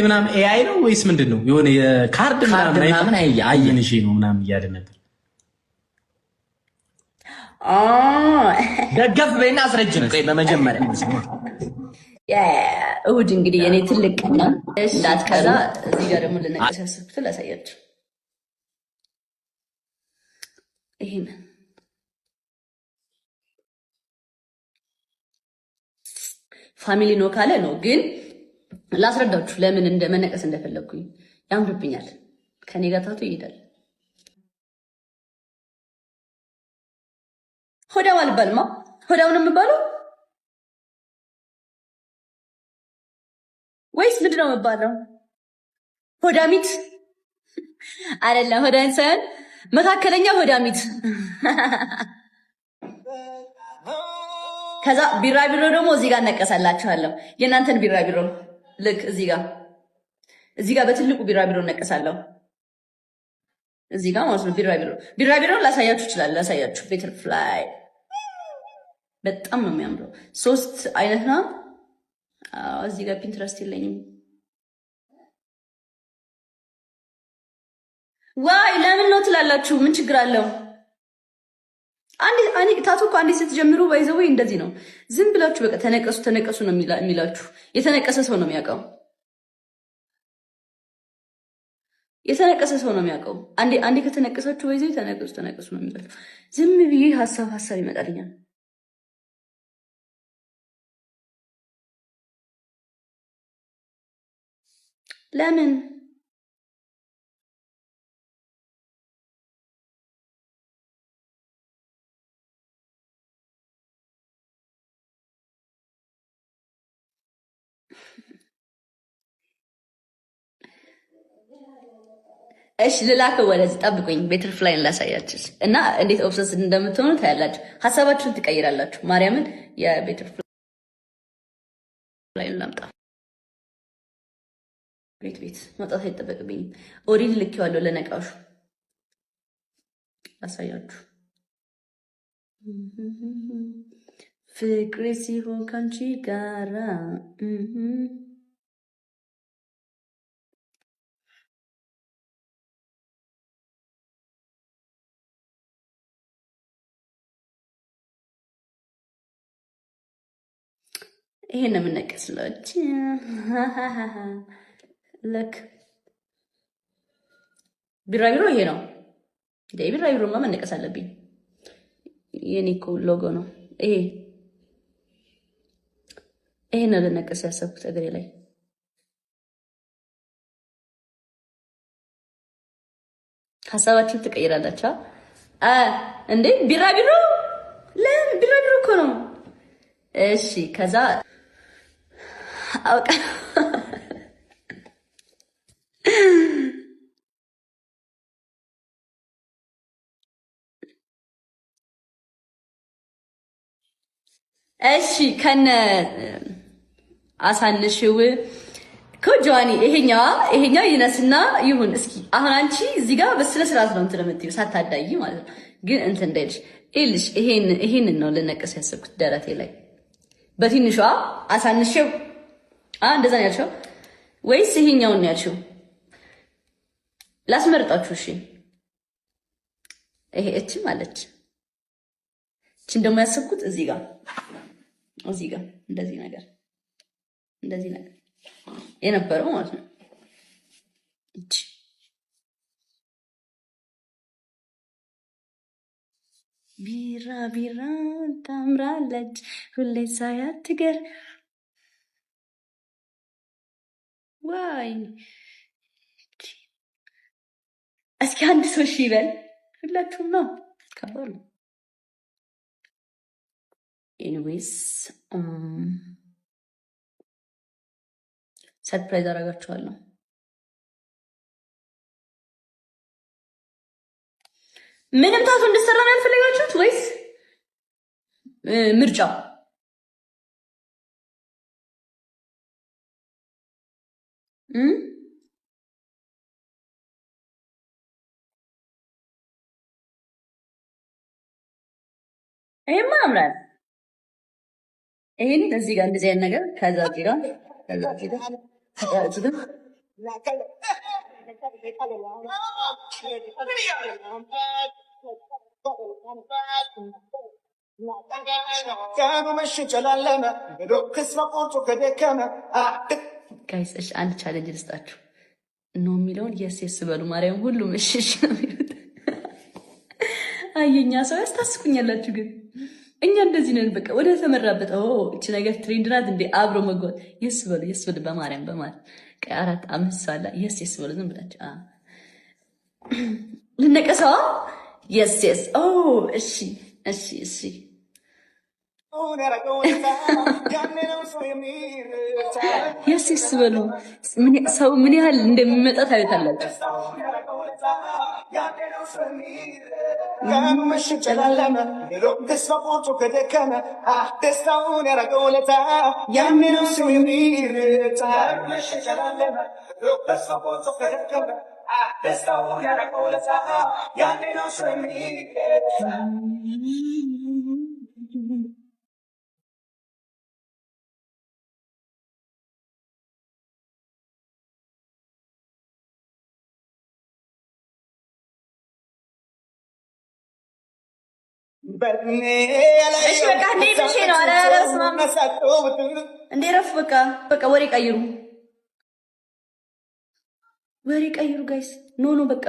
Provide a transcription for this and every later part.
ምናምን ኤአይ ነው ወይስ ምንድን ነው? የሆነ የካርድ ምናምን አየን ነው ምናምን እያለ ነበር። ደገፍ በይና አስረጅ ነው በመጀመሪያ እሑድ እንግዲህ የኔ ትልቅ ነው እንዳትከዛ። እዚህ ጋር ደግሞ ልነቀስ ያሰብኩትን ላሳያችሁ። ይሄን ፋሚሊ ነው ካለ ነው፣ ግን ላስረዳችሁ ለምን መነቀስ እንደፈለግኩኝ። ያምርብኛል፣ ከኔ ጋር ታቱ ይሄዳል። ሆዳው አልባልማ፣ ሆዳው ነው የምባለው ወይስ ምንድን ነው የምባለው? ሆዳሚት አይደለም፣ ሆዳን ሳይሆን መካከለኛ ሆዳሚት። ከዛ ቢራቢሮ ደግሞ እዚህ ጋር እነቀሳላችኋለሁ። የእናንተን ቢራቢሮ ልክ እዚህ ጋር በትልቁ ቢራቢሮ እነቀሳለሁ። እዚህ ጋር ማለት ነው። ቢራቢሮ ላሳያችሁ ይችላል። ላሳያችሁ ቤተርፍላይ በጣም ነው የሚያምረው። 3 አይነት ነው። እዚህ ጋር ፒንትረስት የለኝም። ዋይ ለምን ነው ትላላችሁ? ምን ችግር አለው? ታቱ እኮ አንዴ ስትጀምሩ ባይዘው እንደዚህ ነው። ዝም ብላችሁ በቃ ተነቀሱ ነው የሚላችሁ። የተነቀሰ ሰው ነው የሚያውቀው። የተነቀሰ ሰው ነው የሚያውቀው። አንዴ ከተነቀሳችሁ ባይዘው ተነቀሱ ነው የሚላችሁ። ዝም ብዬ ሀሳብ ይመጣልኛል። ለምን እሺ ልላከው ወደዚህ ጠብቁኝ። ቤተርፍላይን ላሳያችሁ እና እንዴት ኦብሰስ እንደምትሆኑ ታያላችሁ። ሀሳባችሁን ትቀይራላችሁ። ማርያምን የቤተርፍላይን ላምጣ። ቤት መውጣት አይጠበቅብኝም። ኦሪድ ልኬዋለሁ ለነቃሹ ላሳያችሁ። ፍቅሬ ሲሆን ካንቺ ጋራ ይሄን ነው የምነቀስላችሁ። ለክ ቢራቢሮ ይሄ ነው። ቢራቢሮማ መነቀስ አለብኝ። የኔ እኮ ሎጎ ነው ይሄ። ይሄን ነው ልነቀስ ያሰብኩት እግሬ ላይ። ሀሳባችሁን ትቀይራላችሁ እንዴ? ቢራቢሮ ለምን? ቢራቢሮ እኮ ነው። እሺ ከዛ አውቃ እሺ ከነ አሳንሽው ከጆኒ ይሄኛው ይነስና ይሁን። እስኪ አሁን አንቺ እዚህ ጋር በስነ ስርዓት ነው እንትን የምትይው ሳታዳይ ማለት ነው። ግን እንትን እንዳይልሽ ይሄንን ነው ልነቀስ ያሰብኩት ደረቴ ላይ በትንሿ አሳንሽው። እንደዛ ነው ያልሽው ወይስ ይሄኛውን ነው ያልሽው? ላስመርጣችሁ። እሺ ይሄ እቺ ማለች እቺን ደግሞ ያሰብኩት እዚህ ጋር እንደዚህ ነገር የነበረው ማለት ነው። እቺ ቢራ ታምራለች ሁሌ ሳያት ትገር ዋይ እስኪ አንድ ሰው እሺ ይበል። ሁላችሁም ነው ከባድ ነው። ኤኒዌይስ ሰርፕራይዝ አደርጋችኋለሁ። ምንም ታቱ እንድሰራ ነው ያልፈለጋችሁት ወይስ ምርጫ? ይሄማ ያምራል። ይሄን እዚህ ጋር እንደዚህ አይነት ነገር ከዛ እዚህ ጋር ከዛ እዚህ ጋር ጋይስ እሺ፣ አንድ ቻሌንጅ ልስጣችሁ ነው የሚለውን የስ የስ በሉ ማርያም፣ ሁሉም እሺ እሺ ነው የሚሉት። አየኛ ሰው ያስታስቁኛላችሁ፣ ግን እኛ እንደዚህ ነን። በቃ ወደ ተመራበት እቺ ነገር ትሬንድ ናት እንዴ አብሮ መጓዝ። የስ በሉ በማርያም በማለት ቀይ 4 5 ሳላ የስ የስ በሉ ዝም ብላችሁ ልነቀሰዋ የስ የስ እሺ እሺ እሺ የስ የስ በሉ። ሰው ምን ያህል እንደሚመጣ ታዩታላችሁ። እሺ በቃ እንዴ ብቻ ነው አላላስማም እንዴ ረፍ በቃ ወሬ ቀይሩ ጋይስ። ኖ በቃ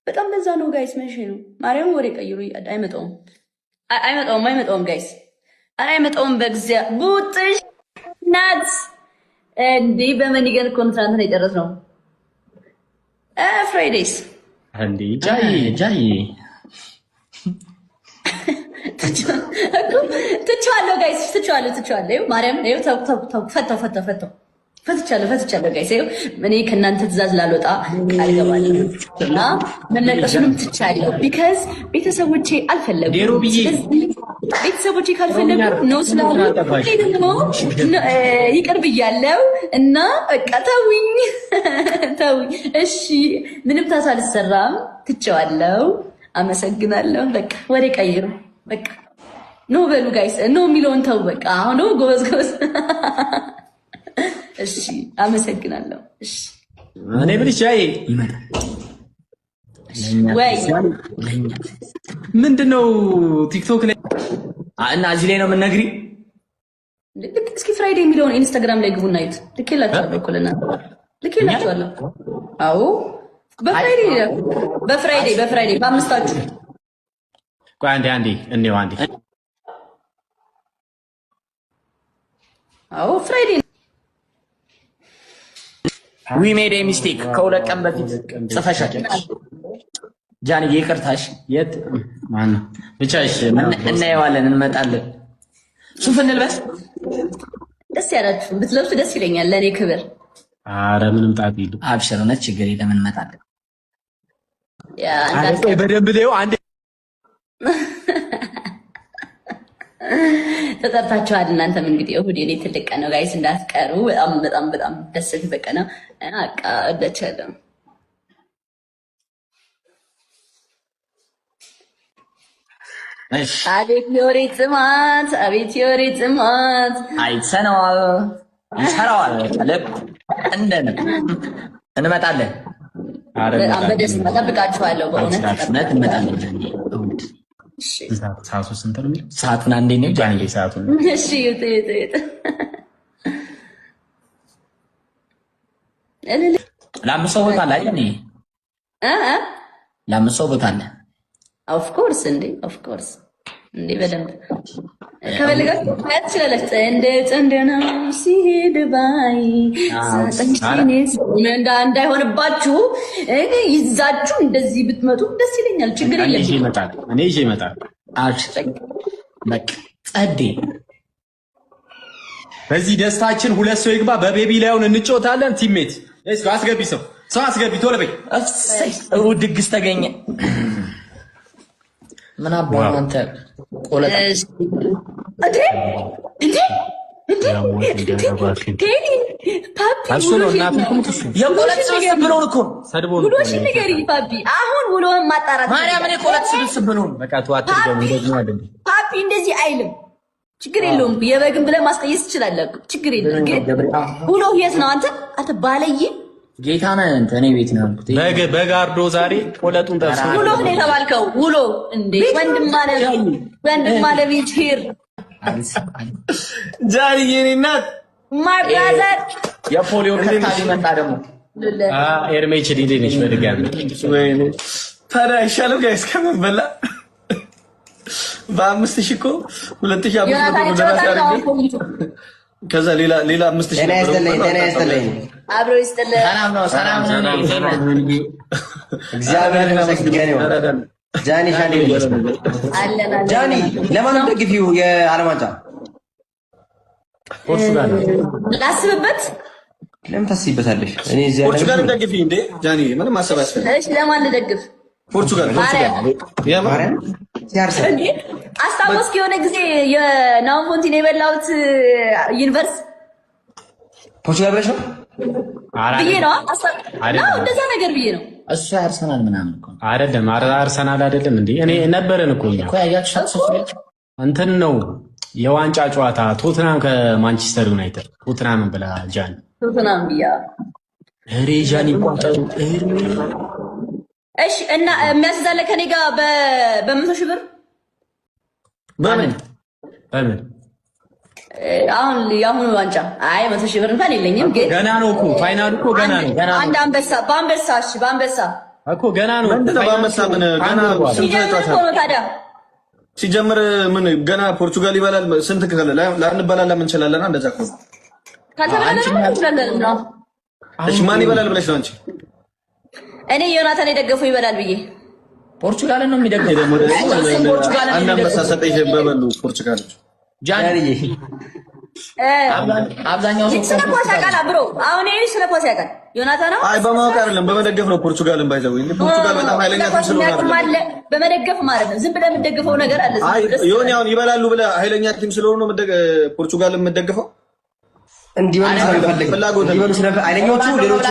በጣም በዛ ነው ጋይስ። መቼ ነው ማርያም ወሬ ቀይሩ። አይመጣውም ጋይስ አይመጣውም። በግዚያ ቡጥሽ ናት እንዴ በመኒገን ኮንትራክት ነው የጨረስነው። ፍራይዴይስ እንዴ ጃይ ትችዋለሁ ጋይስ ትችዋለሁ። ማርያም ፈትቻለሁ ጋይስ። እኔ ከእናንተ ትእዛዝ ላልወጣ ቃል ገባለሁ እና መነቀሱንም ትቻለሁ። ቢካዝ ቤተሰቦቼ አልፈለጉም። ቤተሰቦቼ ካልፈለጉ ነው ስላሉ ደግሞ ይቅር ብያለሁ እና በቃ ተውኝ። እሺ ምንም ታሳልሰራም ትችዋለሁ። አመሰግናለሁ። በቃ ወሬ ቀይሩ። በቃ ኖ በሉ ጋይስ። ኖ የሚለውን ተው። በቃ አሁን ጎበዝ። እሺ አመሰግናለሁ። እሺ እኔ ብልሽ ጃይ ወይ ምንድነው ቲክቶክ ላይ እና እዚህ ላይ ነው የምንነግሪ። እስኪ ፍራይዴ የሚለውን ኢንስታግራም ላይ ግቡና እዩት። ልኬላችኋለሁ እኮ ለእናንተ ልኬላችኋለሁ። አዎ በፍራይዴ በአምስታችሁ። ቆይ አንዴ እንዴው አንዴ። አዎ ፍራይዴ ዊ ሜድ ኤ ሚስቴክ ከሁለት ቀን በፊት ጽፈሻል። ጃንዬ ይቅርታሽ። የት ማነው ብቻ እሺ፣ እናየዋለን፣ እንመጣለን። ሱፍ እንልበስ። ደስ ያላችሁ ብትለብሱ ደስ ይለኛል፣ ለእኔ ክብር። አረ ምንም ጣጣ የለውም። አብሽር፣ እውነት ችግር የለም፣ እንመጣለን። በደንብ ላዩ አንዴ ተጠርታችኋል። እናንተም እንግዲህ እሑድ የኔ ትልቅ ቀን ነው ጋይስ፣ እንዳትቀሩ። በጣም ደስ የሚል ቀን ነው። አቃ እደቻለሁ። አቤት የወሬ ጥማት፣ አቤት የወሬ ጥማት። አይተነዋል፣ ይሰራዋል። ልብ እንደን እንመጣለን። በጣም በደስታ እጠብቃችኋለሁ። በእውነት እንመጣለን። ሰዓቱ ስንት ነው የሚለው? ሰዓቱን አንዴ ነው ጃንዬ፣ ሰዓቱን። እሺ ለአምስት ሰው ቦታ አለ አይደል? ለአምስት ሰው ቦታ አለ። ኦፍኮርስ እንዴ በደንብ ከበለጋችሁ ማየት ትችላለች። ጥንድ ነው ሲሄድ ባይ እንዳይሆንባችሁ ይዛችሁ እንደዚህ ብትመጡ ደስ ይለኛል። ችግር የለም። እኔ ይዤ እመጣለሁ። በቃ ጸዴ። በዚህ ደስታችን ሁለት ሰው ይግባ። በቤቢ ላይውን እንጫወታለን። ቲሜት አስገቢ፣ ሰው አስገቢ፣ ቶሎ በይ። እሑድ ድግስ ተገኘ። ምን አባቱ አንተ ቆለጣ አሁን ውሎን ማጣራት ማርያም፣ እኔ ቆለጥ ስብስብ ብሎን ፓፒ አይልም። ችግር የለውም። የበግን ብለህ ማስቀየስ ትችላለህ። ችግር የለም። ግን ውሎ የት ነው አንተ ባለየ ጌታ ነህ አንተ። እኔ ቤት ነው ያልኩት። በግ አርዶ ዛሬ ቆለጡን ደርሶ ውሎ ነው የተባልከው። ውሎ እንዴ ወንድም አለ ቤት ሄር ዛሬ የኔ እናት ማይ ብራዘር የፖሊዮ ከታ ሊመጣ ደግሞ ኤርሜች ዲዲ ነሽ በድጋሚ ወይኔ ታዲያ አይሻልም ጋይስ ከመበላ በ5000 እኮ 2500 ከዛ ሌላ 5000 ጤና ይስጥልኝ አብሮ ይስጥልኝ። ሰላም ነው እግዚአብሔር ይመስገን። ጃኒ ሻኒ አለና ጃኒ ለማን ደግፊው የዓለም ዋንጫ ፖርቹጋል ላስብበት። ለምን ታስቢበታለሽ? እኔ እዚህ ፖርቹጋል ደግፊ እንዴ ጃኒ ምንም አሰባሰብ። እሺ ለማን ልደግፍ? ፖርቹጋል ማርያም ሲያርሰ እንዴ አስታወስክ? የሆነ ጊዜ የናውን ፎንቲን የበላሁት ዩኒቨርስ ፖርቹጋል ብለሽ ነው ብዬ ነው እንደዛ ነገር ብዬ ነው። እሱ አርሰናል ምናምን እኮ አይደለም። አርሰናል አይደለም እንዴ? እኔ ነበረን እኮ እኛ እንትን ነው የዋንጫ ጨዋታ ቶትናም ከማንቸስተር ዩናይትድ ቶትናም ብላ ጃኒ ቶትናም ብያ ጃኒ ቋጠሩ። እሺ እና የሚያስዛለ ከኔ ጋር በ100,000 ብር በምን አሁን የአሁኑ ዋንጫ 100,000 ብር እንኳን የለኝም፣ ግን ገና ነው እኮ ፋይናል እኮ ገና ነው። አንድ በአንበሳ እኮ ገና ነው። ምንድነው በአንበሳ ምን ገና ነው ታዲያ ሲጀምር ምን ገና ፖርቹጋል ይበላል። ስንት ከለ ላንበላላ ምን እንችላለን? እንደዛ እኮ እሺ ማን ይበላል ብለሽ ነው አንቺ? እኔ ዮናታን የደገፈው ይበላል ብዬ ፖርቹጋልን ነው የሚደግፈው። አንድ አንበሳ ሰጠኝ በበሉ ፖርቹጋሎች ጃኒ አብዛኛው ሰው ስለ ኳስ ያውቃል ብሮ። አሁን ይሄ ስለ ኳስ ያውቃል ዮናታን ነው። አይ በማወቅ አይደለም በመደገፍ ነው ፖርቹጋልን ባይዘው። ፖርቹጋል በጣም ኃይለኛ ቲም ስለሆነ በመደገፍ ማለት ነው። ዝም ብለህ የምትደግፈው ነገር አለ። አይ ዮኒ አሁን ይበላሉ ብለህ ኃይለኛ ቲም ስለሆነ ነው ፖርቹጋልን የምትደግፈው። እንዲሆን ስለፈልግ ፍላጎት ኃይለኞቹ ሌሎች